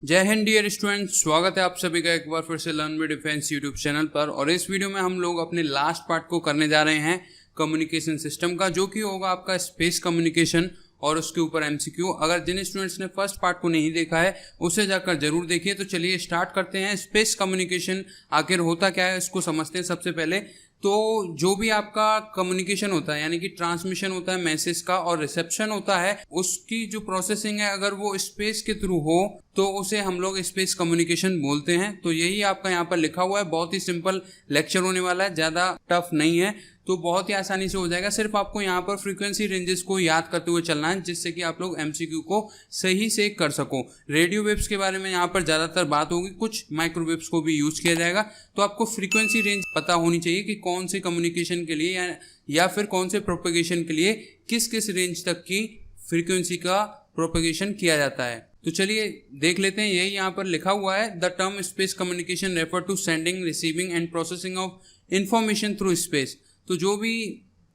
जय Hind dear student, स्वागत है आप सभी का एक बार फिर से learn with defence YouTube channel पर। और इस वीडियो में हम लोग अपने लास्ट पार्ट को करने जा रहे हैं कम्युनिकेशन सिस्टम का, जो कि होगा आपका स्पेस कम्युनिकेशन और उसके ऊपर एमसीक्यू। अगर जिन स्टूडेंट्स ने फर्स्ट पार्ट को नहीं देखा है उसे जाकर जरूर देखिए। तो चलिए स्टार्ट करते हैं। स्पेस कम्युनिकेशन आखिर होता क्या है इसको समझते हैं। सबसे पहले तो जो भी आपका कम्युनिकेशन होता है, यानी कि ट्रांसमिशन होता है मैसेज का और रिसेप्शन होता है, उसकी जो प्रोसेसिंग है अगर वो स्पेस के थ्रू हो तो उसे हम लोग स्पेस कम्युनिकेशन बोलते हैं। तो यही आपका यहाँ पर लिखा हुआ है। बहुत ही सिंपल लेक्चर होने वाला है, ज़्यादा टफ नहीं है, तो बहुत ही आसानी से हो जाएगा। सिर्फ आपको यहाँ पर फ्रीक्वेंसी रेंजेस को याद करते हुए चलना है, जिससे कि आप लोग एमसीक्यू को सही से कर सको। रेडियो वेव्स के बारे में यहाँ पर ज़्यादातर बात होगी, कुछ माइक्रोवेव्स को भी यूज किया जाएगा। तो आपको फ्रीक्वेंसी रेंज पता होनी चाहिए कि कौन से कम्युनिकेशन के लिए या फिर कौन से प्रोपेगेशन के लिए किस किस रेंज तक की फ्रीक्वेंसी का प्रोपेगेशन किया जाता है। तो चलिए देख लेते हैं। यही यहाँ पर लिखा हुआ है, the term space communication refer to sending, receiving and processing of information through space. तो जो भी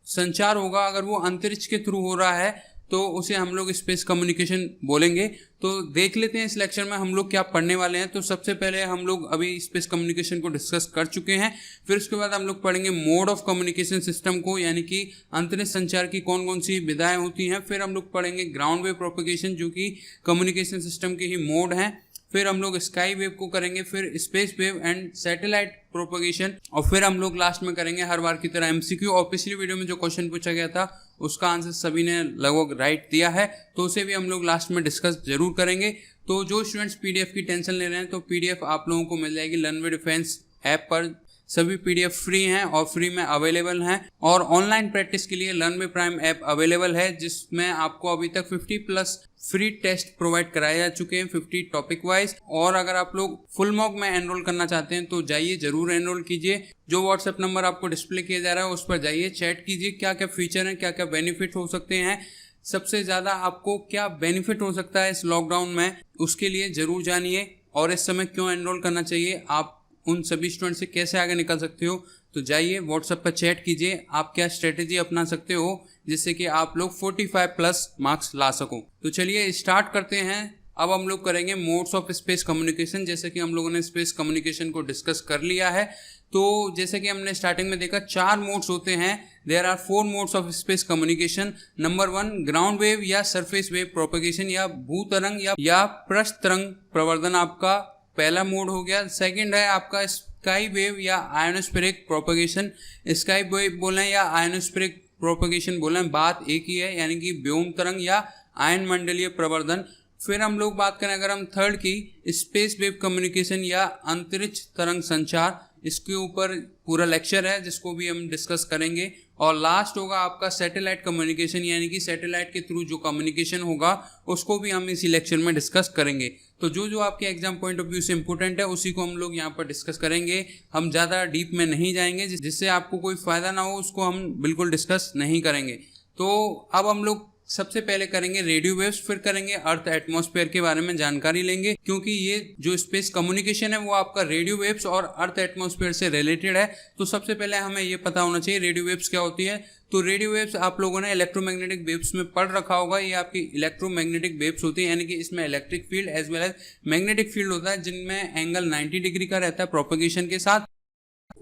संचार होगा अगर वो अंतरिक्ष के थ्रू हो रहा है तो उसे हम लोग स्पेस कम्युनिकेशन बोलेंगे। तो देख लेते हैं इस लेक्चर में हम लोग क्या पढ़ने वाले हैं। तो सबसे पहले हम लोग अभी स्पेस कम्युनिकेशन को डिस्कस कर चुके हैं, फिर उसके बाद हम लोग पढ़ेंगे मोड ऑफ कम्युनिकेशन सिस्टम को, यानी कि अंतरिक्ष संचार की कौन कौन सी विधाएं होती हैं। फिर हम लोग पढ़ेंगे ग्राउंड वेव प्रोपेगेशन, जो कि कम्युनिकेशन सिस्टम के ही मोड हैं। फिर हम लोग स्काई वेव को करेंगे, फिर space wave and satellite propagation, और फिर हम लोग लास्ट में करेंगे हर बार की तरह एमसीक्यू। और पिछली वीडियो में जो क्वेश्चन पूछा गया था उसका आंसर सभी ने लगभग राइट दिया है, तो उसे भी हम लोग लास्ट में डिस्कस जरूर करेंगे। तो जो स्टूडेंट्स पीडीएफ की टेंशन ले रहे हैं, तो पीडीएफ आप लोगों को मिल जाएगी लर्न विद डिफेंस ऐप पर। सभी पीडीएफ फ्री हैं और फ्री में अवेलेबल हैं। और ऑनलाइन प्रैक्टिस के लिए learn with prime app available है, जिसमें आपको अभी तक 50+ फ्री टेस्ट प्रोवाइड कराए जा चुके हैं, 50 टॉपिक वाइज। और अगर आप लोग फुल मॉक में एनरोल करना चाहते हैं तो जाइए जरूर एनरोल कीजिए। जो व्हाट्सएप नंबर आपको डिस्प्ले किया जा रहा है उस पर जाइए, चैट कीजिए। क्या क्या फीचर हैं, क्या क्या बेनिफिट हो सकते हैं, सबसे ज़्यादा आपको क्या बेनिफिट हो सकता है इस लॉकडाउन में, उसके लिए जरूर जानिए। और इस समय क्यों एनरोल करना चाहिए, आप उन सभी स्टूडेंट से कैसे आगे निकल सकते हो, तो जाइए व्हाट्सएप पर चैट कीजिए। आप क्या स्ट्रेटेजी अपना सकते हो जिससे कि आप लोग 45+ मार्क्स ला सको। तो चलिए स्टार्ट करते हैं। अब हम लोग करेंगे मोड्स ऑफ स्पेस कम्युनिकेशन। जैसे कि हम लोगों ने स्पेस कम्युनिकेशन को डिस्कस कर लिया है, तो जैसे कि हमने स्टार्टिंग में देखा 4 मोड्स होते हैं। There are 4 modes of space communication. Number 1 ground wave या सरफेस वेव प्रोपेगेशन, या भूतरंग या पृष्ठ तरंग प्रवर्धन आपका पहला मोड हो गया। सेकंड है आपका स्काई वेव या आयोनोस्फेरिक प्रोपेगेशन। स्काई वेव बोलें या आयोनोस्फेरिक प्रोपेगेशन बोलें, बात एक ही है, यानी कि व्योम तरंग या आयन मंडलीय प्रवर्धन। फिर हम लोग बात करें अगर हम थर्ड की, स्पेस वेव कम्युनिकेशन या अंतरिक्ष तरंग संचार, इसके ऊपर पूरा लेक्चर है जिसको भी हम डिस्कस करेंगे। और लास्ट होगा आपका सैटेलाइट कम्युनिकेशन, यानी कि सैटेलाइट के थ्रू जो कम्युनिकेशन होगा उसको भी हम इसी लेक्चर में डिस्कस करेंगे। तो जो जो आपके एग्जाम पॉइंट ऑफ व्यू से इंपॉर्टेंट है उसी को हम लोग यहाँ पर डिस्कस करेंगे। हम ज़्यादा डीप में नहीं जाएंगे, जिससे आपको कोई फ़ायदा ना हो उसको हम बिल्कुल डिस्कस नहीं करेंगे। तो अब हम लोग सबसे पहले करेंगे रेडियो वेव्स, फिर करेंगे अर्थ एटमॉस्फेयर के बारे में जानकारी लेंगे, क्योंकि ये जो स्पेस कम्युनिकेशन है वो आपका रेडियो वेव्स और अर्थ एटमॉस्फेयर से रिलेटेड है। तो सबसे पहले हमें ये पता होना चाहिए रेडियो वेव्स क्या होती है। तो रेडियो वेव्स आप लोगों ने इलेक्ट्रोमैग्नेटिक वेव्स में पढ़ रखा होगा। ये आपकी इलेक्ट्रोमैग्नेटिक वेव्स होती है, यानी कि इसमें electric field as well as magnetic field होता है, जिनमें एंगल 90 डिग्री का रहता है प्रोपेगेशन के साथ।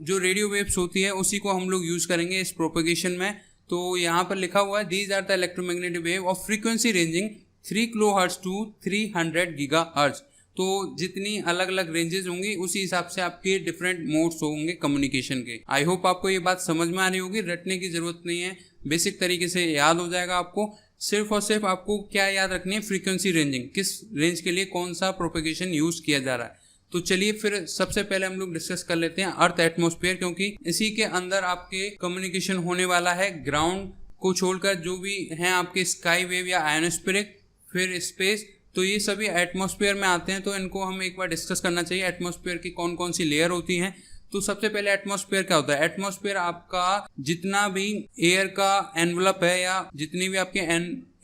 जो रेडियो वेव्स होती है उसी को हम लोग यूज करेंगे इस प्रोपेगेशन में। तो यहाँ पर लिखा हुआ है, these are the electromagnetic wave of frequency ranging 3 kilohertz to 300 gigahertz. तो जितनी अलग अलग रेंजेस होंगी उसी हिसाब से आपके डिफरेंट मोड्स होंगे कम्युनिकेशन के। आई होप आपको ये बात समझ में आ रही होगी, रटने की जरूरत नहीं है, बेसिक तरीके से याद हो जाएगा आपको। सिर्फ और सिर्फ आपको क्या याद रखनी है, फ्रीक्वेंसी रेंजिंग, किस रेंज के लिए कौन सा प्रोपेगेशन यूज किया जा रहा है। तो चलिए फिर सबसे पहले हम लोग डिस्कस कर लेते हैं अर्थ एटमॉस्फेयर, क्योंकि इसी के अंदर आपके कम्युनिकेशन होने वाला है। ग्राउंड को छोड़कर जो भी हैं आपके स्काई वेव या आयोनोस्फेरिक, फिर स्पेस, तो ये सभी एटमॉस्फेयर में आते हैं। तो इनको हम एक बार डिस्कस करना चाहिए, एटमॉस्फेयर की कौन कौन सी लेयर होती हैं। तो सबसे पहले एटमॉस्फेयर क्या होता है। एटमॉस्फेयर आपका जितना भी एयर का एनवलप है या जितनी भी आपके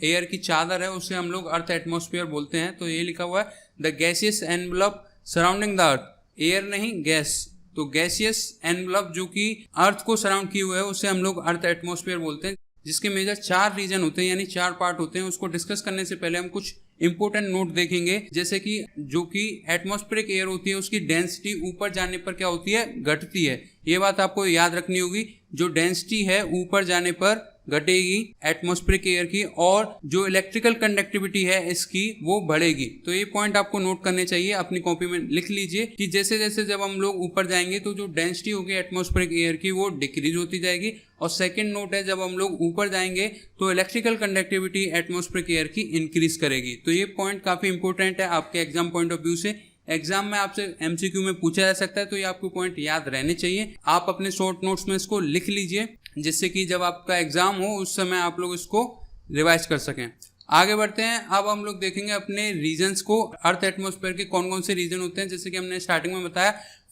एयर की चादर है उसे हम लोग अर्थ एटमॉस्फेयर बोलते हैं। तो ये लिखा हुआ है, the gaseous envelope surrounding the earth, air नहीं गैस। तो गैसियस एनवलप जो कि अर्थ को सराउंड किए हुए है उसे हम लोग अर्थ एटमॉस्फेयर बोलते हैं। जिसके मेजर 4 रीजन होते हैं, यानी 4 पार्ट होते हैं। उसको डिस्कस करने से पहले हम कुछ इंपॉर्टेंट नोट देखेंगे, जैसे कि जो कि एटमॉस्फेरिक एयर होती है उसकी डेंसिटी ऊपर जाने पर क्या होती है, घटती है। ये बात आपको याद रखनी होगी, जो डेंसिटी है ऊपर जाने पर घटेगी एटमॉस्फेरिक एयर की, और जो इलेक्ट्रिकल कंडक्टिविटी है इसकी वो बढ़ेगी। तो ये पॉइंट आपको नोट करने चाहिए, अपनी कॉपी में लिख लीजिए कि जैसे जैसे जब हम लोग ऊपर जाएंगे तो जो डेंसिटी होगी एटमॉस्फेरिक एयर की वो डिक्रीज होती जाएगी। और सेकंड नोट है, जब हम लोग ऊपर जाएंगे तो इलेक्ट्रिकल कंडक्टिविटी एटमॉस्फेरिक एयर की इंक्रीज करेगी। तो ये पॉइंट काफी इंपॉर्टेंट है आपके एग्जाम पॉइंट ऑफ व्यू से। एग्जाम में आपसे एमसीक्यू में पूछा जा सकता है, तो ये आपको पॉइंट याद रहने चाहिए। आप अपने शॉर्ट नोट्स में इसको लिख लीजिए, जिससे कि जब आपका एग्जाम हो उस समय आप लोग इसको रिवाइज कर सकें। आगे बढ़ते हैं, अब हम लोग देखेंगे अपने रीजन्स को। अर्थ एटमॉस्फेयर के कौन कौन से रीजन होते हैं, जैसे कि हमने स्टार्टिंग में बताया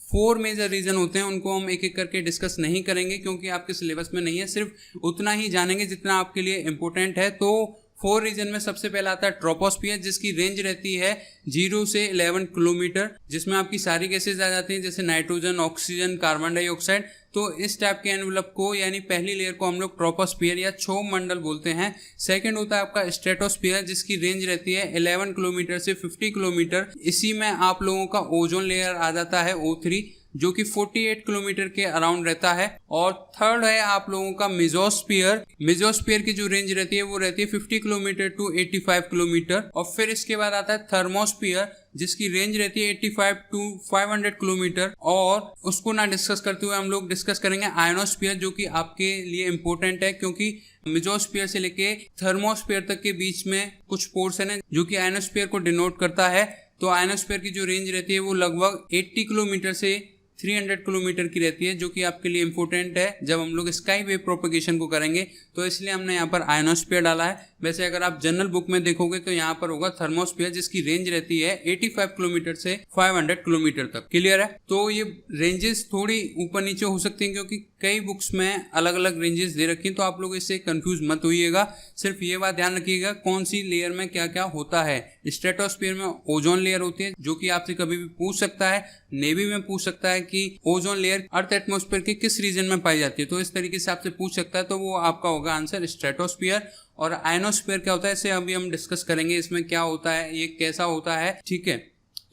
4 मेजर रीजन होते हैं। उनको हम एक एक करके डिस्कस नहीं करेंगे क्योंकि आपके सिलेबस में नहीं है, सिर्फ उतना ही जानेंगे जितना आपके लिए इंपॉर्टेंट है। तो 4 रीजन में सबसे पहला आता है ट्रोपोस्फियर, जिसकी रेंज रहती है 0 से 11 किलोमीटर, जिसमें आपकी सारी गैसेज आ जाती हैं, जैसे नाइट्रोजन, ऑक्सीजन, कार्बन डाइऑक्साइड। तो इस टाइप के एनवलप को, यानी पहली लेयर को हम लोग ट्रोपोस्फियर या क्षोभ मंडल बोलते हैं। सेकंड होता है आपका स्ट्रेटोस्फियर, जिसकी रेंज रहती है 11 किलोमीटर से 50 किलोमीटर। इसी में आप लोगों का ओजोन लेयर आ जाता है O3, जो कि 48 किलोमीटर के अराउंड रहता है। और थर्ड है आप लोगों का मेसोस्फीयर। मेसोस्फीयर की जो रेंज रहती है वो रहती है 50 किलोमीटर टू 85 किलोमीटर। और फिर इसके बाद आता है थर्मोस्फीयर, जिसकी रेंज रहती है 85 टू 500 किलोमीटर। और उसको ना डिस्कस करते हुए हम लोग डिस्कस करेंगे आयनोस्फीयर, जो कि आपके लिए इंपॉर्टेंट है क्योंकि मेसोस्फीयर से लेके थर्मोस्फीयर तक के बीच में कुछ पोर्शन है जो कि आयनोस्फीयर को डिनोट करता है। तो आयनोस्फीयर की जो रेंज रहती है वो लगभग 80 किलोमीटर से 300 किलोमीटर की रहती है, जो कि आपके लिए इंपॉर्टेंट है जब हम लोग स्काई वेव प्रोपेगेशन को करेंगे। तो इसलिए हमने यहाँ पर आयनोस्फीयर डाला है। वैसे अगर आप जनरल बुक में देखोगे तो यहाँ पर होगा थर्मोस्फीयर, जिसकी रेंज रहती है 85 किलोमीटर से 500 किलोमीटर तक। क्लियर है? तो ये रेंजेस थोड़ी ऊपर नीचे हो सकती हैं क्योंकि कई बुक्स में अलग अलग रेंजेस दे रखी हैं, तो आप लोग इससे कंफ्यूज मत होइएगा। सिर्फ ये बात ध्यान रखिएगा कौन सी लेयर में क्या क्या होता है। स्ट्रेटोस्फीयर में ओजोन लेयर होती है, जो कि आपसे कभी भी पूछ सकता है, नेवी में पूछ सकता है कि ओजोन लेयर अर्थ एटमॉस्फेयर के किस रीजन में पाई जाती है, तो इस तरीके से आपसे पूछ सकता है, तो वो आपका होगा आंसर स्ट्रेटोस्फीयर। और आयनोस्फीयर क्या होता है इसे अभी हम डिस्कस करेंगे, इसमें क्या होता है, ये कैसा होता है। ठीक है,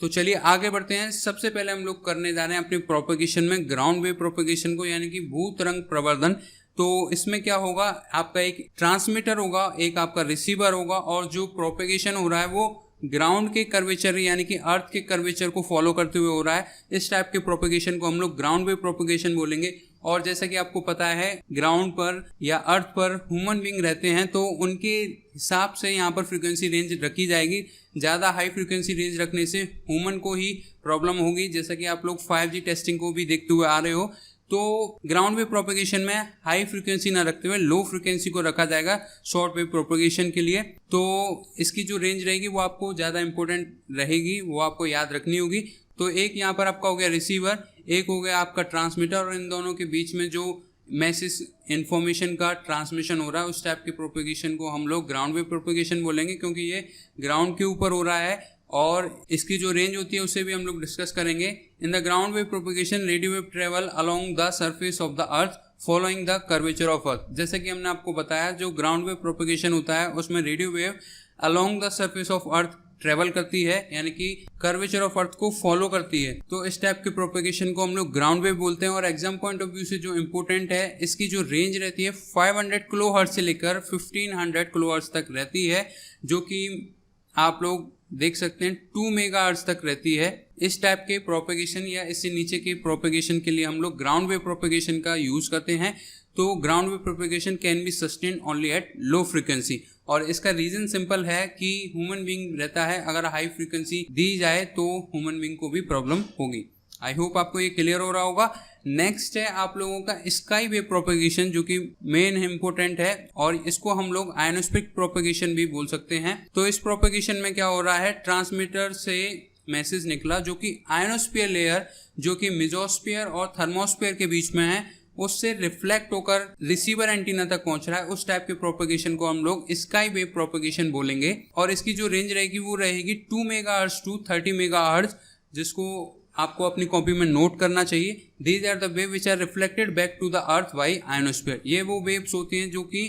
तो चलिए आगे बढ़ते हैं। सबसे पहले हम लोग करने जा रहे हैं अपनी प्रोपेगेशन में ग्राउंड वेव प्रोपेगेशन को, यानी कि भू तरंग प्रवर्धन। तो इसमें क्या होगा, आपका एक ट्रांसमीटर होगा, एक आपका रिसीवर होगा, और जो प्रोपेगेशन हो रहा है वो ग्राउंड के कर्वेचर यानी कि अर्थ के कर्वेचर को फॉलो करते हुए हो रहा है। इस टाइप के प्रोपेगेशन को हम लोग ग्राउंड वेव प्रोपेगेशन बोलेंगे। और जैसा कि आपको पता है ग्राउंड पर या अर्थ पर ह्यूमन बीइंग रहते हैं, तो उनके हिसाब से यहाँ पर फ्रीक्वेंसी रेंज रखी जाएगी। ज़्यादा हाई फ्रीक्वेंसी रेंज रखने से ह्यूमन को ही प्रॉब्लम होगी, जैसा कि आप लोग 5G टेस्टिंग को भी देखते हुए आ रहे हो। तो ग्राउंड वेव प्रोपेगेशन में हाई फ्रीक्वेंसी ना रखते हुए लो फ्रीक्वेंसी को रखा जाएगा शॉर्ट वेव प्रोपेगेशन के लिए। तो इसकी जो रेंज रहेगी वो आपको ज़्यादा इंपॉर्टेंट रहेगी, वो आपको याद रखनी होगी। तो एक यहाँ पर आपका हो गया रिसीवर, एक हो गया आपका ट्रांसमीटर, और इन दोनों के बीच में जो मैसेज इंफॉर्मेशन का ट्रांसमिशन हो रहा है उस टाइप के प्रोपेगेशन को हम लोग ग्राउंड वेव प्रोपेगेशन बोलेंगे, क्योंकि ये ग्राउंड के ऊपर हो रहा है। और इसकी जो रेंज होती है उसे भी हम लोग डिस्कस करेंगे। In the ground wave propagation radio wave travel along the surface of the earth following the curvature of earth. जैसे कि हमने आपको बताया जो ग्राउंड वेव प्रोपेगेशन होता है उसमें radio wave along the surface of earth travel करती है, यानी कि कर्वेचर ऑफ अर्थ को फॉलो करती है। तो इस टाइप के प्रोपेगेशन को हम लोग ग्राउंड वेव बोलते हैं। और एग्जाम पॉइंट ऑफ व्यू से जो इंपॉर्टेंट है, इसकी जो रेंज रहती है 500 किलोहर्ट्ज से लेकर 1500 किलोहर्ट्ज तक रहती है, जो कि आप लोग देख सकते हैं 2 मेगाहर्ट्ज तक रहती है। इस टाइप के प्रोपेगेशन या इससे नीचे के प्रोपेगेशन के लिए हम लोग ग्राउंड वेव प्रोपेगेशन का यूज करते हैं। तो ground wave propagation can B sustained only at low frequency, और इसका रीजन सिंपल है कि ह्यूमन बीइंग रहता है, अगर हाई फ्रीक्वेंसी दी जाए तो ह्यूमन बीइंग को भी प्रॉब्लम होगी। आई होप आपको ये क्लियर हो रहा होगा। नेक्स्ट है आप लोगों का स्काई वेव प्रोपेगेशन, जो कि मेन इंपॉर्टेंट है, और इसको हम लोग आयनोस्फेरिक प्रोपेगेशन भी बोल सकते हैं। तो इस प्रोपेगेशन में क्या हो रहा है, ट्रांसमीटर से मैसेज निकला जो कि आयनोस्फीयर लेयर, जो कि मेसोस्फीयर और थर्मोस्फीयर के बीच में है, उससे रिफ्लेक्ट होकर रिसीवर एंटीना तक पहुंच रहा है। उस टाइप के प्रोपेगेशन को हम लोग स्काई वेव प्रोपेगेशन बोलेंगे। और इसकी जो रेंज रहेगी वो रहेगी 2 मेगाहर्ट्ज टू 30 मेगाहर्ट्ज, जिसको आपको अपनी कॉपी में नोट करना चाहिए। These are the wave which are reflected back to the earth by ionosphere. ये वो वेव्स होती हैं जो कि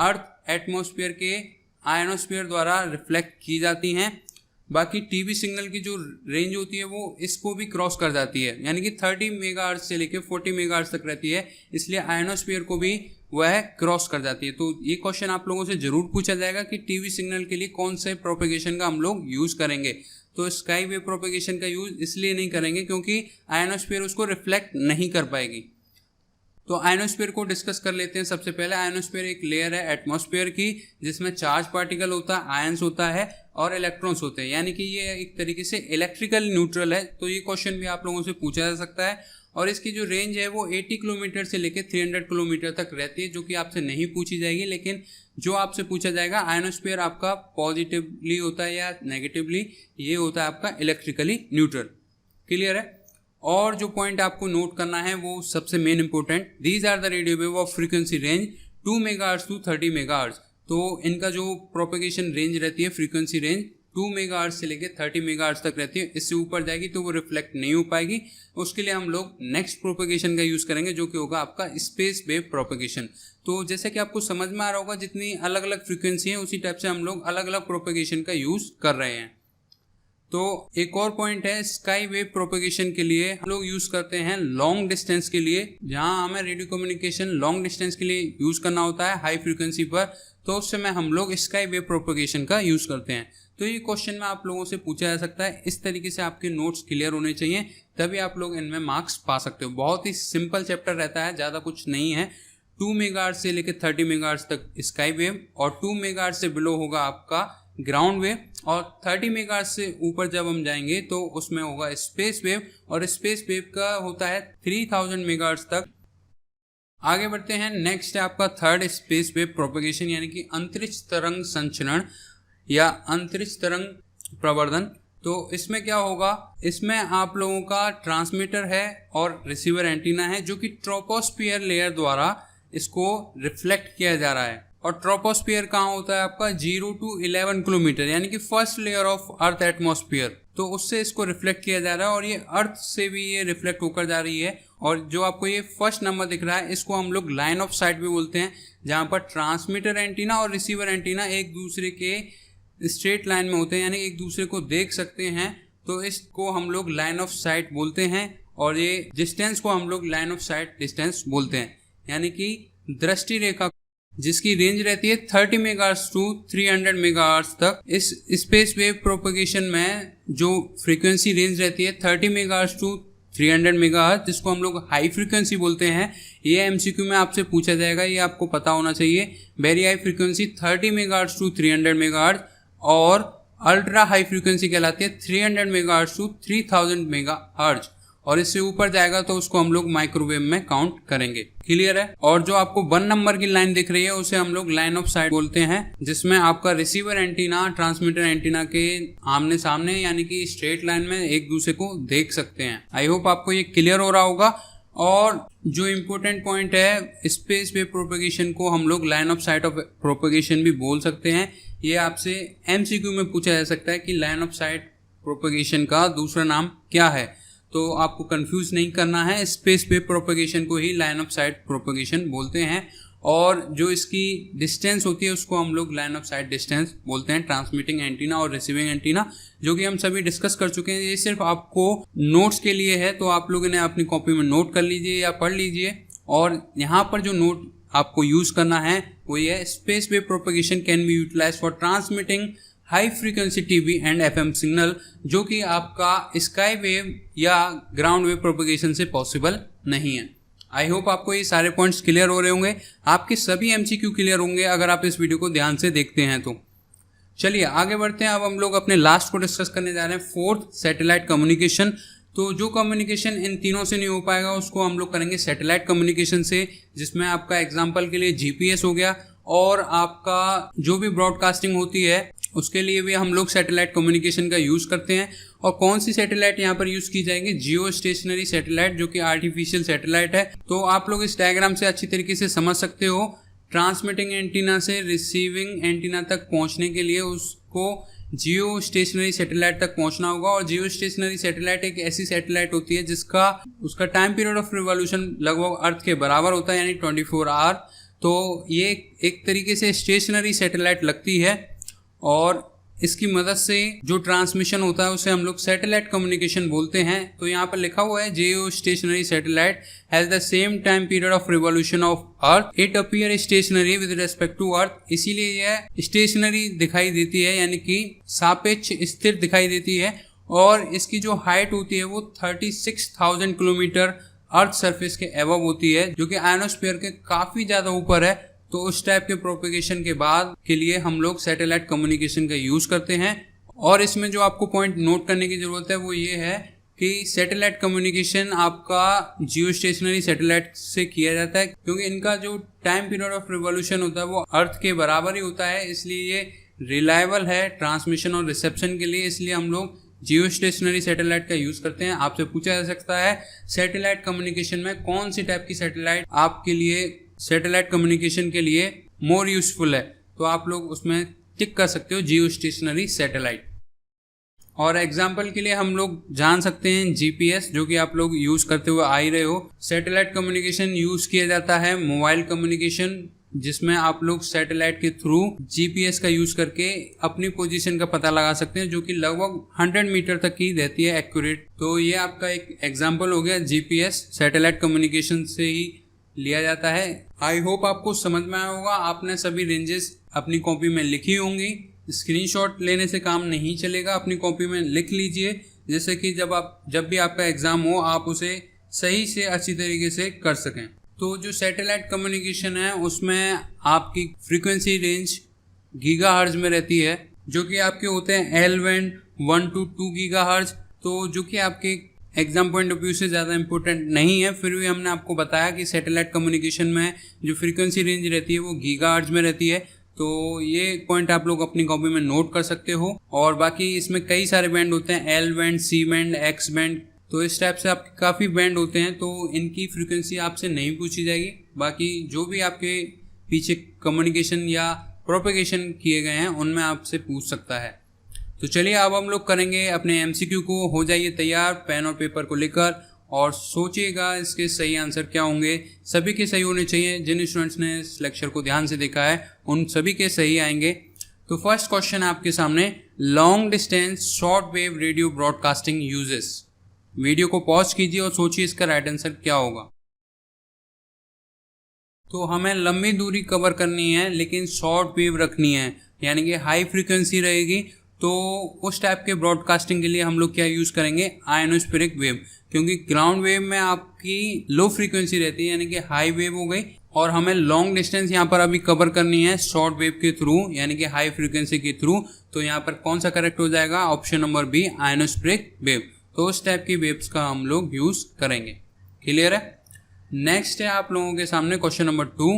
अर्थ एटमॉस्फेयर के आयनोस्फीयर द्वारा रिफ्लेक्ट की जाती हैं। बाकी टीवी सिग्नल की जो रेंज होती है वो इसको भी क्रॉस कर जाती है, यानी कि 30 मेगाहर्ट्ज से लेकर 40 मेगाहर्ट्ज तक रहती है, इसलिए आयनोस्फीयर को भी वह क्रॉस कर जाती है। तो ये क्वेश्चन आप लोगों से जरूर पूछा जाएगा कि टीवी सिग्नल के लिए कौन से प्रोपेगेशन का हम लोग यूज करेंगे। तो स्काई वेव प्रोपेगेशन का यूज इसलिए नहीं करेंगे क्योंकि आयनोस्फीयर उसको रिफ्लेक्ट नहीं कर पाएगी। तो आयनोस्फीयर को डिस्कस कर लेते हैं। सबसे पहले आयनोस्फीयर एक लेयर है एटमॉस्फेयर की, जिसमें चार्ज पार्टिकल होता है, आयंस होता है और इलेक्ट्रॉन्स होते हैं, यानी कि ये एक तरीके से इलेक्ट्रिकल न्यूट्रल है। तो ये क्वेश्चन भी आप लोगों से पूछा जा सकता है। और इसकी जो रेंज है वो 80 किलोमीटर से लेकर 300 किलोमीटर तक रहती है, जो कि आपसे नहीं पूछी जाएगी। लेकिन जो आपसे पूछा जाएगा आयनोस्फीयर आपका पॉजिटिवली होता है या नेगेटिवली, ये होता है आपका इलेक्ट्रिकली न्यूट्रल। क्लियर है। और जो पॉइंट आपको नोट करना है वो सबसे main important, these are the radio wave of frequency range 2 megahertz to 30 megahertz. तो इनका जो प्रोपेगेशन रेंज रहती है, फ्रीक्वेंसी रेंज 2 मेगाहर्ट्ज से लेकर 30 मेगाहर्ट्ज तक रहती है। इससे ऊपर जाएगी तो वो रिफ्लेक्ट नहीं हो पाएगी। उसके लिए हम लोग नेक्स्ट प्रोपेगेशन का यूज करेंगे, जो कि होगा आपका स्पेस वेव प्रोपेगेशन। तो जैसे कि आपको समझ में आ रहा होगा, जितनी अलग अलग फ्रीक्वेंसी है उसी टाइप से हम लोग अलग अलग प्रोपेगेशन का यूज कर रहे हैं। तो एक और पॉइंट है, स्काई वेव प्रोपेगेशन के लिए हम लोग यूज करते हैं लॉन्ग डिस्टेंस के लिए, जहां हमें रेडियो कम्युनिकेशन लॉन्ग डिस्टेंस के लिए यूज करना होता है हाई फ्रीक्वेंसी पर, तो उस समय हम लोग स्काई वेव प्रोपेगेशन का यूज करते हैं। तो ये क्वेश्चन में आप लोगों से पूछा जा सकता है। इस तरीके से आपके नोट्स क्लियर होने चाहिए, तभी आप लोग इनमें मार्क्स पा सकते हो। बहुत ही सिंपल चैप्टर रहता है, ज़्यादा कुछ नहीं है। 2 मेगाहर्ट्ज से लेकर 30 मेगाहर्ट्ज तक स्काई वेव, और 2 मेगाहर्ट्ज से बिलो होगा आपका ग्राउंड वेव, और 30 मेगाहर्ट्ज से ऊपर जब हम जाएंगे तो उसमें होगा स्पेस वेव, और स्पेस वेव का होता है 3000 मेगाहर्ट्ज तक। आगे बढ़ते हैं। नेक्स्ट है आपका थर्ड स्पेस वेव प्रोपेगेशन, यानी कि अंतरिक्ष तरंग संचरण या अंतरिक्ष तरंग प्रवर्धन। तो इसमें क्या होगा, इसमें आप लोगों का ट्रांसमीटर है और रिसीवर एंटीना है, जो कि ट्रोपोस्फियर लेयर द्वारा इसको रिफ्लेक्ट किया जा रहा है। और ट्रोपोस्फियर कहाँ होता है आपका 0 to 11 किलोमीटर, यानी कि first layer of earth atmosphere. तो उससे इसको रिफ्लेक्ट किया जा रहा है, और ये अर्थ से भी ये रिफ्लेक्ट होकर जा रही है। और जो आपको ये फर्स्ट नंबर दिख रहा है, इसको हम लोग लाइन ऑफ साइट भी बोलते हैं, जहाँ पर ट्रांसमीटर एंटीना और रिसीवर एंटीना एक दूसरे के स्ट्रेट लाइन में होते हैं, यानी एक दूसरे को देख सकते हैं। तो इसको हम लोग लाइन ऑफ साइट बोलते हैं, और ये डिस्टेंस को हम लोग लाइन ऑफ साइट डिस्टेंस बोलते हैं, यानी कि दृष्टि रेखा जिसकी रेंज रहती है 30 मेगाहर्ट्ज टू 300 मेगाहर्ट्ज तक। इस स्पेस वेव प्रोपेगेशन में जो फ्रीक्वेंसी रेंज रहती है 30 मेगाहर्ट्ज टू 300 मेगाहर्ट्ज, जिसको हम लोग हाई फ्रीक्वेंसी बोलते हैं। ये एमसीक्यू में आपसे पूछा जाएगा, ये आपको पता होना चाहिए। Very high frequency 30 megahertz to 300 megahertz, और अल्ट्रा हाई फ्रीक्वेंसी कहलाती है 300 मेगाहर्ट्ज टू 3000 मेगाहर्ट्ज, और इससे ऊपर जाएगा तो उसको हम लोग माइक्रोवेव में काउंट करेंगे। क्लियर है। और जो आपको 1 नंबर की लाइन दिख रही है उसे हम लोग लाइन ऑफ साइट बोलते हैं, जिसमें आपका रिसीवर एंटीना ट्रांसमीटर एंटीना के आमने सामने, यानी कि स्ट्रेट लाइन में एक दूसरे को देख सकते हैं। आई होप आपको ये क्लियर हो रहा होगा। और जो इम्पोर्टेंट पॉइंट है, स्पेस वेव प्रोपेगेशन को हम लोग line of site of propagation भी बोल सकते हैं। ये आपसे एमसीक्यू में पूछा जा सकता है कि लाइन ऑफ साइट प्रोपेगेशन का दूसरा नाम क्या है। तो आपको कंफ्यूज नहीं करना है, स्पेस वेव प्रोपेगेशन को ही लाइन ऑफ साइट प्रोपेगेशन बोलते हैं। और जो इसकी डिस्टेंस होती है उसको हम लोग लाइन ऑफ साइट डिस्टेंस बोलते हैं, ट्रांसमिटिंग एंटीना और रिसीविंग एंटीना, जो कि हम सभी डिस्कस कर चुके हैं। ये सिर्फ आपको नोट्स के लिए है, तो आप लोग इन्हें अपनी कॉपी में नोट कर लीजिए या पढ़ लीजिए। और यहाँ पर जो नोट आपको यूज करना है वो ये है, space wave propagation can be utilise for transmitting high frequency TV and FM signal, जो कि आपका स्काई वेव या ग्राउंड वेव प्रोपेगेशन से पॉसिबल नहीं है। आई होप आपको ये सारे पॉइंट्स क्लियर हो रहे होंगे। आपके सभी एमसीक्यू क्लियर होंगे अगर आप इस वीडियो को ध्यान से देखते हैं तो। चलिए आगे बढ़ते हैं। अब हम लोग अपने लास्ट को डिस्कस करने जा रहे हैं, फोर्थ सैटेलाइट कम्युनिकेशन। तो जो कम्युनिकेशन इन तीनों से नहीं हो पाएगा उसको हम लोग करेंगे सैटेलाइट कम्युनिकेशन से, जिसमें आपका एग्जाम्पल के लिए जीपीएस हो गया, और आपका जो भी ब्रॉडकास्टिंग होती है उसके लिए भी हम लोग सैटेलाइट कम्युनिकेशन का यूज़ करते हैं। और कौन सी सैटेलाइट यहाँ पर यूज़ की जाएगी, जियो स्टेशनरी सैटेलाइट, जो कि आर्टिफिशियल सैटेलाइट है। तो आप लोग इस डायग्राम से अच्छी तरीके से समझ सकते हो, ट्रांसमिटिंग एंटीना से रिसीविंग एंटीना तक पहुँचने के लिए उसको जियो स्टेशनरी सैटेलाइट तक पहुंचना होगा। और जियो स्टेशनरी सैटेलाइट एक ऐसी सैटेलाइट होती है जिसका उसका टाइम पीरियड ऑफ रिवॉल्यूशन लगभग अर्थ के बराबर होता है, यानी 24 आवर। तो ये एक तरीके से स्टेशनरी सैटेलाइट लगती है और इसकी मदद से जो ट्रांसमिशन होता है उसे हम लोग सैटेलाइट कम्युनिकेशन बोलते हैं। तो यहाँ पर लिखा हुआ है geostationary satellite has the same time period of revolution of earth, it appear stationary with respect to earth. इसीलिए यह स्टेशनरी दिखाई देती है, यानी कि सापेक्ष स्थिर दिखाई देती है। और इसकी जो हाइट होती है वो 36,000 किलोमीटर अर्थ सरफेस के एबव होती है, जो कि आयनोस्फीयर के काफी ज्यादा ऊपर है। तो उस टाइप के प्रोपेगेशन के बाद के लिए हम लोग सैटेलाइट कम्युनिकेशन का यूज करते हैं। और इसमें जो आपको पॉइंट नोट करने की जरूरत है वो ये है कि सैटेलाइट कम्युनिकेशन आपका जियो स्टेशनरी सैटेलाइट से किया जाता है, क्योंकि इनका जो टाइम पीरियड ऑफ रिवॉल्यूशन होता है वो अर्थ के बराबर ही होता है। इसलिए ये रिलायबल है ट्रांसमिशन और रिसेप्शन के लिए, इसलिए हम लोग जियो स्टेशनरी सैटेलाइट का यूज करते हैं। आपसे पूछा जा सकता है सैटेलाइट कम्युनिकेशन में कौन सी टाइप की सैटेलाइट आपके लिए सैटेलाइट कम्युनिकेशन के लिए मोर यूजफुल है, तो आप लोग उसमें टिक कर सकते हो जियो स्टेशनरी सैटेलाइट। और एग्जांपल के लिए हम लोग जान सकते हैं जीपीएस, जो कि आप लोग यूज करते हुए आ ही रहे हो। सैटेलाइट कम्युनिकेशन यूज किया जाता है मोबाइल कम्युनिकेशन, जिसमें आप लोग सैटेलाइट के थ्रू जीपीएस का यूज करके अपनी पोजीशन का पता लगा सकते हैं, जो कि लगभग 100 मीटर तक की रहती है एक्यूरेट। तो ये आपका एक एग्जांपल हो गया, जीपीएस सैटेलाइट कम्युनिकेशन से ही लिया जाता है। आई होप आपको समझ में आया होगा। आपने सभी रेंजेस अपनी कॉपी में लिखी होंगी। स्क्रीनशॉट लेने से काम नहीं चलेगा, अपनी कॉपी में लिख लीजिए, जैसे कि जब भी आपका एग्जाम हो आप उसे सही से अच्छी तरीके से कर सकें। तो जो सैटेलाइट कम्युनिकेशन है उसमें आपकी फ्रीक्वेंसी रेंज गीगाहर्ट्ज में रहती है, जो कि आपके होते हैं एल बैंड 1 to 2 गीगाहर्ट्ज। तो जो कि आपके एग्जाम पॉइंट ऑफ व्यू से ज़्यादा इंपॉर्टेंट नहीं है, फिर भी हमने आपको बताया कि सैटेलाइट कम्युनिकेशन में जो फ्रीक्वेंसी रेंज रहती है वो गीगाहर्ट्ज में रहती है। तो ये पॉइंट आप लोग अपनी कॉपी में नोट कर सकते हो। और बाकी इसमें कई सारे बैंड होते हैं, L band, C band, X band. तो इस टाइप से आपके काफ़ी बैंड होते हैं, तो इनकी फ्रीक्वेंसी आपसे नहीं पूछी जाएगी। बाकी जो भी आपके पीछे कम्युनिकेशन या प्रोपेगेशन किए गए हैं उनमें आपसे पूछ सकता है। तो चलिए अब हम लोग करेंगे अपने एमसीक्यू को। हो जाइए तैयार पेन और पेपर को लेकर और सोचिएगा इसके सही आंसर क्या होंगे। सभी के सही होने चाहिए। जिन स्टूडेंट्स ने इस लेक्चर को ध्यान से देखा है उन सभी के सही आएंगे। तो फर्स्ट क्वेश्चन है आपके सामने, long distance short wave radio broadcasting uses. Video को पॉज कीजिए और सोचिए इसका राइट आंसर क्या होगा। तो हमें लंबी दूरी कवर करनी है लेकिन शॉर्ट वेव रखनी है, यानी कि हाई फ्रीक्वेंसी रहेगी। तो उस टाइप के ब्रॉडकास्टिंग के लिए हम लोग क्या यूज़ करेंगे, आयनोस्फेरिक वेव, क्योंकि ग्राउंड वेव में आपकी लो फ्रीक्वेंसी रहती है, यानी कि हाई वेव हो गई। और हमें लॉन्ग डिस्टेंस यहाँ पर अभी कवर करनी है शॉर्ट वेव के थ्रू, यानी कि हाई फ्रीक्वेंसी के थ्रू। तो यहाँ पर कौन सा करेक्ट हो जाएगा, option number B, ionospheric wave. तो उस टाइप की वेव्स का हम लोग यूज़ करेंगे। क्लियर है। नेक्स्ट है आप लोगों के सामने क्वेश्चन नंबर 2।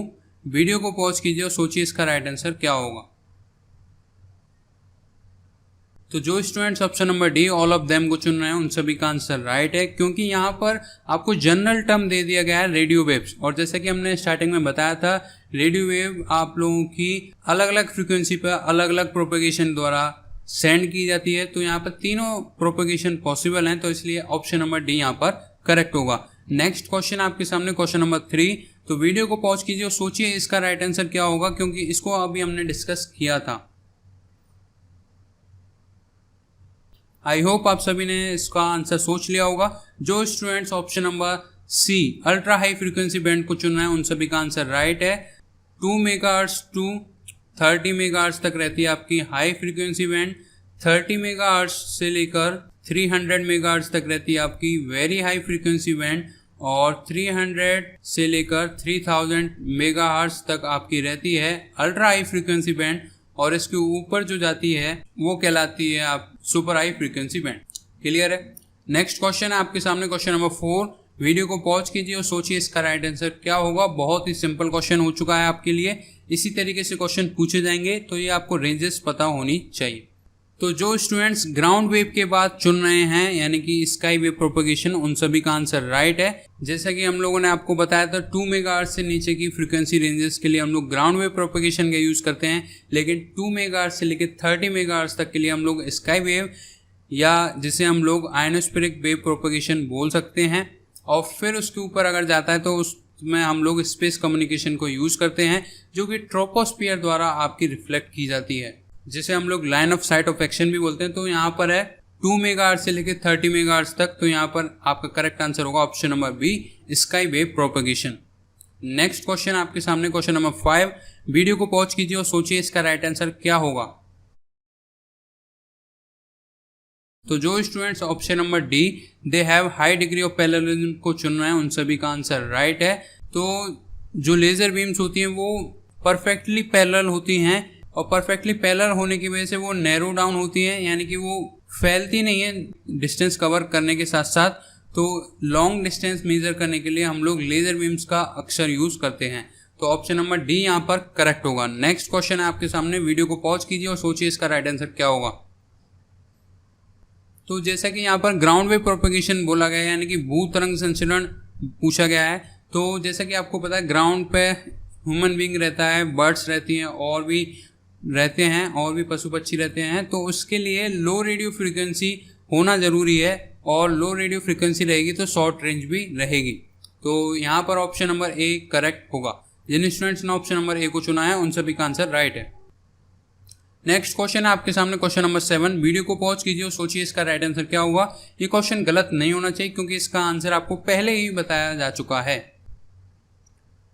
वीडियो को पॉज कीजिए और सोचिए इसका राइट आंसर क्या होगा। तो जो students option number D all of them को चुन रहे हैं उन सभी का आंसर राइट है, क्योंकि यहाँ पर आपको जनरल टर्म दे दिया गया है रेडियो वेव्स। और जैसे कि हमने स्टार्टिंग में बताया था, रेडियो वेव आप लोगों की अलग अलग फ्रीक्वेंसी पर अलग अलग प्रोपेगेशन द्वारा सेंड की जाती है। तो यहाँ पर तीनों प्रोपेगेशन पॉसिबल हैं, तो इसलिए ऑप्शन नंबर डी यहाँ पर करेक्ट होगा। नेक्स्ट क्वेश्चन आपके सामने क्वेश्चन नंबर 3। तो वीडियो को पॉज कीजिए और सोचिए इसका राइट आंसर क्या होगा, क्योंकि इसको अभी हमने डिस्कस किया था। आई होप आप सभी ने इसका आंसर सोच लिया होगा। जो students option number C ultra high frequency band को चुन रहे हैं उन सभी का आंसर राइट है। 2 मेगाहर्ट्ज टू 30 मेगाहर्ट्ज तक रहती है आपकी हाई फ्रीक्वेंसी बैंड। 30 मेगाहर्ट्ज से लेकर 300 मेगाहर्ट्ज तक रहती है आपकी वेरी हाई फ्रीक्वेंसी बैंड। और 300 से लेकर 3000 मेगाहर्ट्ज तक आपकी रहती है अल्ट्रा हाई फ्रीक्वेंसी बैंड। और इसके ऊपर जो जाती है वो कहलाती है आप super high frequency band. Clear है। नेक्स्ट क्वेश्चन है आपके सामने क्वेश्चन नंबर 4। वीडियो को पॉज कीजिए और सोचिए इसका राइट आंसर क्या होगा। बहुत ही सिंपल क्वेश्चन हो चुका है आपके लिए। इसी तरीके से क्वेश्चन पूछे जाएंगे, तो ये आपको रेंजेस पता होनी चाहिए। तो जो स्टूडेंट्स ग्राउंड वेव के बाद चुन रहे हैं, यानी कि स्काई वेव प्रोपेगेशन, उन सभी का आंसर राइट है। जैसा कि हम लोगों ने आपको बताया था 2 मेगाहर्ट्ज से नीचे की फ्रीक्वेंसी रेंजेस के लिए हम लोग ग्राउंड वेव प्रोपेगेशन का यूज करते हैं, लेकिन 2 मेगाहर्ट्ज से लेकर 30 मेगाहर्ट्ज तक के लिए हम लोग स्काई वेव, या जिसे हम लोग आयनोस्फेरिक वेव प्रोपेगेशन बोल सकते हैं। और फिर उसके ऊपर अगर जाता है तो में हम लोग स्पेस कम्युनिकेशन को यूज़ करते हैं, जो कि ट्रोपोस्फियर द्वारा आपकी रिफ्लेक्ट की जाती है, जिसे हम लोग line of site of action भी बोलते हैं। तो यहाँ पर है 2 मेगाहर्ट्ज से लेकर 30 मेगाहर्ट्ज तक। तो यहाँ पर आपका करेक्ट आंसर होगा option number B, sky wave propagation. Next question आपके सामने, क्वेश्चन नंबर 5। वीडियो को पॉज कीजिए और सोचिए इसका राइट आंसर क्या होगा। तो जो students option number D, they have high degree of parallelism को चुन रहे हैं, उन सभी का आंसर राइट है। तो जो लेजर बीम्स होती हैं वो परफेक्टली पैरेलल होती हैं, और परफेक्टली पैरेलल होने की वजह से वो नैरो डाउन होती हैं, यानी कि वो फैलती नहीं है डिस्टेंस कवर करने के साथ साथ। तो लॉन्ग डिस्टेंस मेजर करने के लिए हम लोग लेजर बीम्स का अक्सर यूज करते हैं। तो ऑप्शन नंबर डी यहाँ पर करेक्ट होगा। नेक्स्ट क्वेश्चन है आपके सामने, वीडियो को पॉज कीजिए और सोचिए इसका राइट आंसर क्या होगा। तो जैसा कि यहाँ पर ग्राउंड वेव प्रोपगेशन बोला गया है, यानी कि भू तरंग संचरण पूछा गया है। तो जैसा कि आपको पता है ग्राउंड पे ह्यूमन बीइंग रहता है, बर्ड्स रहती हैं, और भी रहते हैं, और भी पशु पक्षी रहते हैं। तो उसके लिए लो रेडियो फ्रीक्वेंसी होना ज़रूरी है, और लो रेडियो फ्रीक्वेंसी रहेगी तो शॉर्ट रेंज भी रहेगी। तो यहाँ पर ऑप्शन नंबर ए करेक्ट होगा। जिन स्टूडेंट्स ने ऑप्शन नंबर ए को चुना है उन सभी का आंसर राइट है। नेक्स्ट क्वेश्चन है आपके सामने, क्वेश्चन नंबर 7। वीडियो को पॉज कीजिए और सोचिए इसका राइट आंसर क्या होगा। ये क्वेश्चन गलत नहीं होना चाहिए, क्योंकि इसका आंसर आपको पहले ही बताया जा चुका है।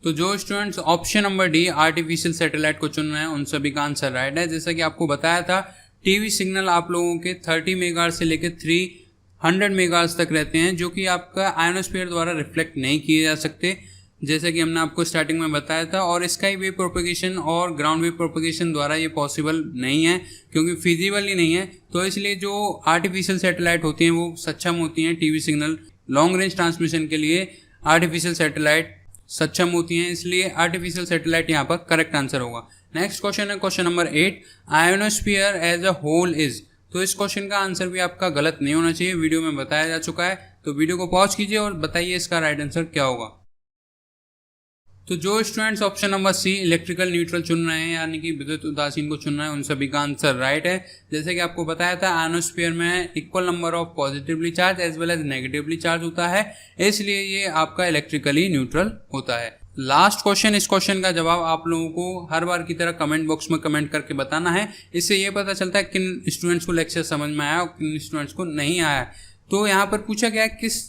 तो जो students option number D, artificial satellite को चुन रहे हैं, उन सभी का आंसर राइट है। जैसा कि आपको बताया था, टीवी सिग्नल आप लोगों के 30 मेगाहर्ट्ज से लेकर 300 मेगाहर्ट्ज तक रहते हैं, जो कि आपका आयोनोस्फीयर द्वारा रिफ्लेक्ट नहीं किए जा सकते, जैसा कि हमने आपको स्टार्टिंग में बताया था। और स्काई वेव प्रोपगेशन और ग्राउंड वेव प्रोपगेशन द्वारा ये पॉसिबल नहीं है, क्योंकि फिजिबल ही नहीं है। तो इसलिए जो आर्टिफिशियल सैटेलाइट होती हैं वो सक्षम होती हैं TV signal long range transmission के लिए, आर्टिफिशियल सैटेलाइट सक्षम होती हैं, इसलिए आर्टिफिशियल सैटेलाइट यहाँ पर करेक्ट आंसर होगा। नेक्स्ट क्वेश्चन है question number 8। Ionosphere as a whole is. तो इस क्वेश्चन का आंसर भी आपका गलत नहीं होना चाहिए, वीडियो में बताया जा चुका है। तो वीडियो को पॉज कीजिए और बताइए इसका राइट आंसर क्या होगा। तो जो students option number C, electrical neutral चुन रहे हैं, यानी कि विद्युत उदासीन को चुन रहे हैं, उन सभी का आंसर राइट है। जैसे कि आपको बताया था, आयोनोस्फीयर में equal number of positively charge as well as negatively charge होता है, इसलिए ये आपका इलेक्ट्रिकली न्यूट्रल होता है। लास्ट क्वेश्चन, इस क्वेश्चन का जवाब आप लोगों को हर बार की तरह कमेंट बॉक्स में कमेंट करके बताना है। इससे ये पता चलता है किन स्टूडेंट्स को लेक्चर समझ में आया और किन स्टूडेंट्स को नहीं आया। तो यहाँ पर पूछा गया किस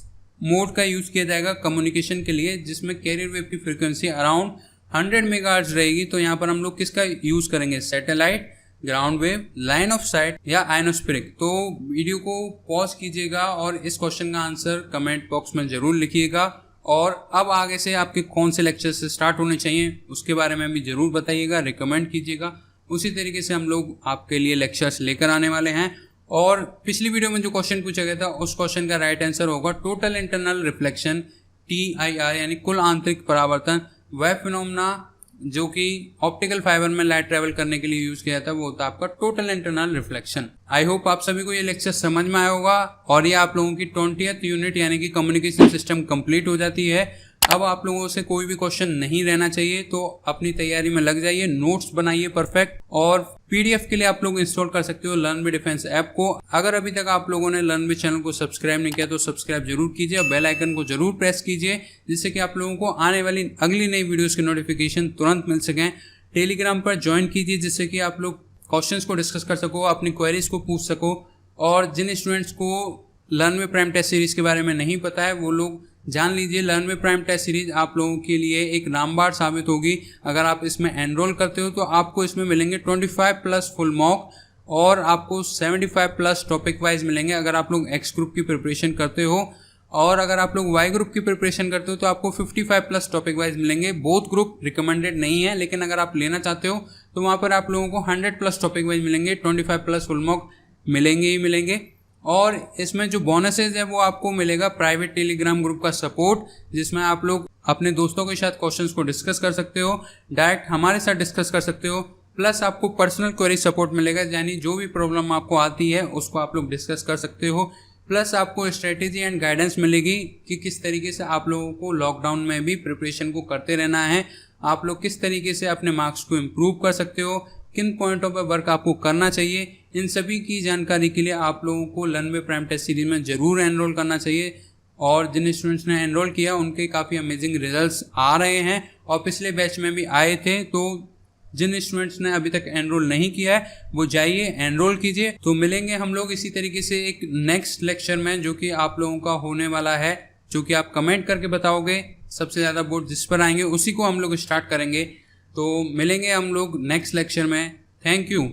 मोड का यूज़ किया जाएगा कम्युनिकेशन के लिए, जिसमें कैरियर वेव की फ्रीक्वेंसी अराउंड 100 मेगाहर्ट्ज रहेगी। तो यहाँ पर हम लोग किसका यूज़ करेंगे, satellite, ground wave, line of site या आयोनोस्फेरिक। तो वीडियो को पॉज कीजिएगा और इस क्वेश्चन का आंसर कमेंट बॉक्स में ज़रूर लिखिएगा। और अब आगे से आपके कौन से लेक्चर से स्टार्ट होने चाहिए उसके बारे में भी ज़रूर बताइएगा, रिकमेंड कीजिएगा। उसी तरीके से हम लोग आपके लिए लेक्चर्स लेकर आने वाले हैं। और पिछली वीडियो में जो क्वेश्चन पूछा गया था उस क्वेश्चन का राइट आंसर होगा टोटल इंटरनल रिफ्लेक्शन, TIR, यानी कुल आंतरिक परावर्तन। वह फिनोमेना जो कि ऑप्टिकल फाइबर में लाइट ट्रेवल करने के लिए यूज किया जाता है वो होता है आपका total internal reflection. I hope आप सभी को ये लेक्चर समझ में आया होगा और ये आप लोगों की 20th यूनिट यानी कि कम्युनिकेशन सिस्टम कंप्लीट हो जाती है। अब आप लोगों से कोई भी क्वेश्चन नहीं रहना चाहिए, तो अपनी तैयारी में लग जाइए, नोट्स बनाइए परफेक्ट। और PDF के लिए आप लोग इंस्टॉल कर सकते हो लर्न विद डिफेंस ऐप को। अगर अभी तक आप लोगों ने लर्न विद चैनल को सब्सक्राइब नहीं किया तो सब्सक्राइब जरूर कीजिए और बेल आइकन को जरूर प्रेस कीजिए, जिससे कि आप लोगों को आने वाली अगली नई वीडियोस की नोटिफिकेशन तुरंत मिल सकें। टेलीग्राम पर ज्वाइन कीजिए, जिससे कि आप लोग क्वेश्चंस को डिस्कस कर सको, अपनी क्वेरीज को पूछ सको। और जिन स्टूडेंट्स को learn with prime test series के बारे में नहीं पता है वो लोग जान लीजिए, learn with prime test series आप लोगों के लिए एक रामबाण साबित होगी। अगर आप इसमें एनरोल करते हो तो आपको इसमें मिलेंगे 25+ फुल मॉक और आपको 75+ टॉपिक वाइज मिलेंगे अगर आप लोग एक्स ग्रुप की प्रिपरेशन करते हो। और अगर आप लोग वाई ग्रुप की प्रिपरेशन करते हो तो आपको 55+ टॉपिक वाइज मिलेंगे। बोथ ग्रुप रिकमेंडेड नहीं है, लेकिन अगर आप लेना चाहते हो तो वहाँ पर आप लोगों को 100+ टॉपिक वाइज मिलेंगे, 25+ फुल मॉक मिलेंगे ही मिलेंगे। और इसमें जो बोनसेज है वो आपको मिलेगा प्राइवेट टेलीग्राम ग्रुप का सपोर्ट, जिसमें आप लोग अपने दोस्तों के साथ क्वेश्चंस को डिस्कस कर सकते हो, डायरेक्ट हमारे साथ डिस्कस कर सकते हो। प्लस आपको पर्सनल क्वेरी सपोर्ट मिलेगा, यानी जो भी प्रॉब्लम आपको आती है उसको आप लोग डिस्कस कर सकते हो। प्लस आपको स्ट्रेटेजी एंड गाइडेंस मिलेगी कि किस तरीके से आप लोगों को लॉकडाउन में भी प्रिपरेशन को करते रहना है, आप लोग किस तरीके से अपने मार्क्स को इम्प्रूव कर सकते हो, किन पॉइंटों पर वर्क आपको करना चाहिए। इन सभी की जानकारी के लिए आप लोगों को learn with prime test series में ज़रूर एनरोल करना चाहिए। और जिन स्टूडेंट्स ने एनरोल किया उनके काफ़ी अमेजिंग रिजल्ट्स आ रहे हैं और पिछले बैच में भी आए थे। तो जिन स्टूडेंट्स ने अभी तक एनरोल नहीं किया है वो जाइए एनरोल कीजिए। तो मिलेंगे हम लोग इसी तरीके से एक नेक्स्ट लेक्चर में जो कि आप लोगों का होने वाला है, जो कि आप कमेंट करके बताओगे। सबसे ज़्यादा वोट जिस पर आएंगे उसी को हम लोग स्टार्ट करेंगे। तो मिलेंगे हम लोग नेक्स्ट लेक्चर में। Thank you.